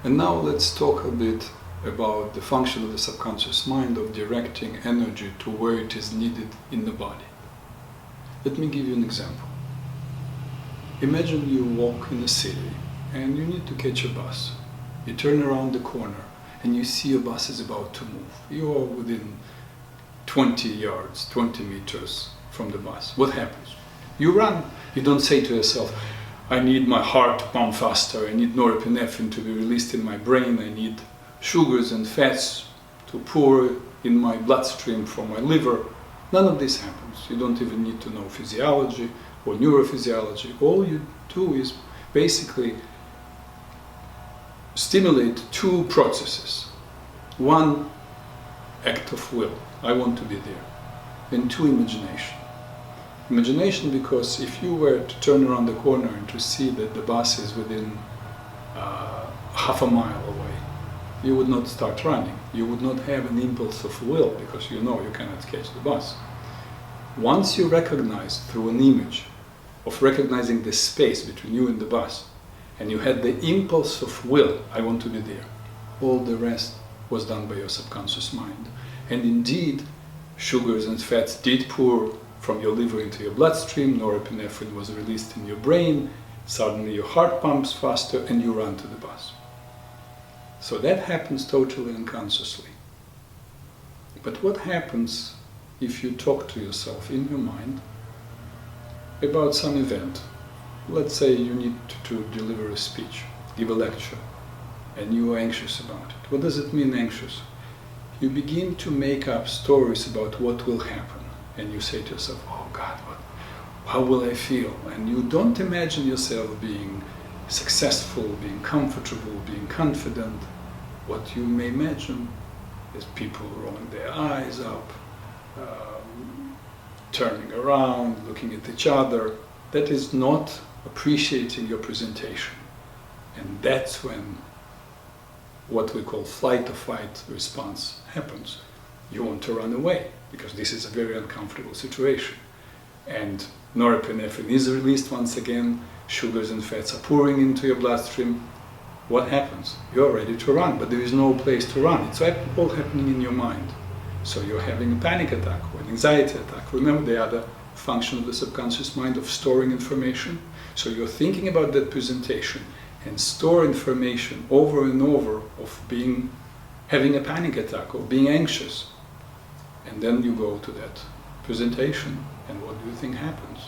And now let's talk a bit about the function of the subconscious mind of directing energy to where it is needed in the body. Let me give you an example. Imagine you walk in a city and you need to catch a bus. You turn around the corner and you see a bus is about to move. You are within 20 yards, 20 meters from the bus. What happens? You run. You don't say to yourself, I need my heart to pump faster, I need norepinephrine to be released in my brain, I need sugars and fats to pour in my bloodstream from my liver. None of this happens. You don't even need to know physiology or neurophysiology. All you do is basically stimulate two processes. One, act of will, I want to be there, and two, imagination. Imagination, because if you were to turn around the corner and to see that the bus is within half a mile away, you would not start running. You would not have an impulse of will, because you know you cannot catch the bus. Once you recognize through an image of recognizing the space between you and the bus, and you had the impulse of will, I want to be there, all the rest was done by your subconscious mind. And indeed, sugars and fats did pour from your liver into your bloodstream, norepinephrine was released in your brain, suddenly your heart pumps faster and you run to the bus. So that happens totally unconsciously. But what happens if you talk to yourself in your mind about some event? Let's say you need to deliver a speech, give a lecture, and you are anxious about it. What does it mean, anxious? You begin to make up stories about what will happen. And you say to yourself, oh God, how will I feel? And you don't imagine yourself being successful, being comfortable, being confident. What you may imagine is people rolling their eyes up, turning around, looking at each other. That is not appreciating your presentation. And that's when what we call flight or fight response happens. You want to run away, because this is a very uncomfortable situation. And norepinephrine is released once again, sugars and fats are pouring into your bloodstream. What happens? You're ready to run, but there is no place to run. It's all happening in your mind. So you're having a panic attack or an anxiety attack. Remember the other function of the subconscious mind of storing information? So you're thinking about that presentation and store information over and over of having a panic attack or being anxious. And then you go to that presentation, and what do you think happens?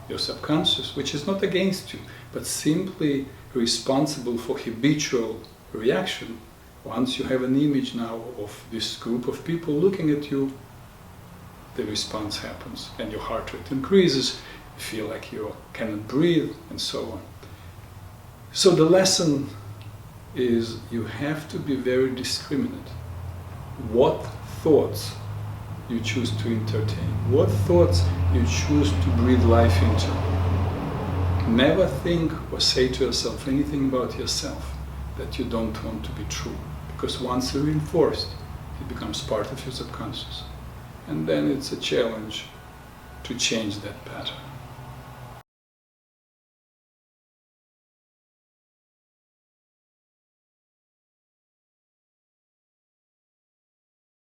Your subconscious, which is not against you, but simply responsible for habitual reaction, once you have an image now of this group of people looking at you, the response happens, and your heart rate increases, you feel like you cannot breathe, and so on. So the lesson is you have to be very discriminate. What thoughts you choose to entertain, what thoughts you choose to breathe life into. Never think or say to yourself anything about yourself that you don't want to be true, because once reinforced, it becomes part of your subconscious. And then it's a challenge to change that pattern.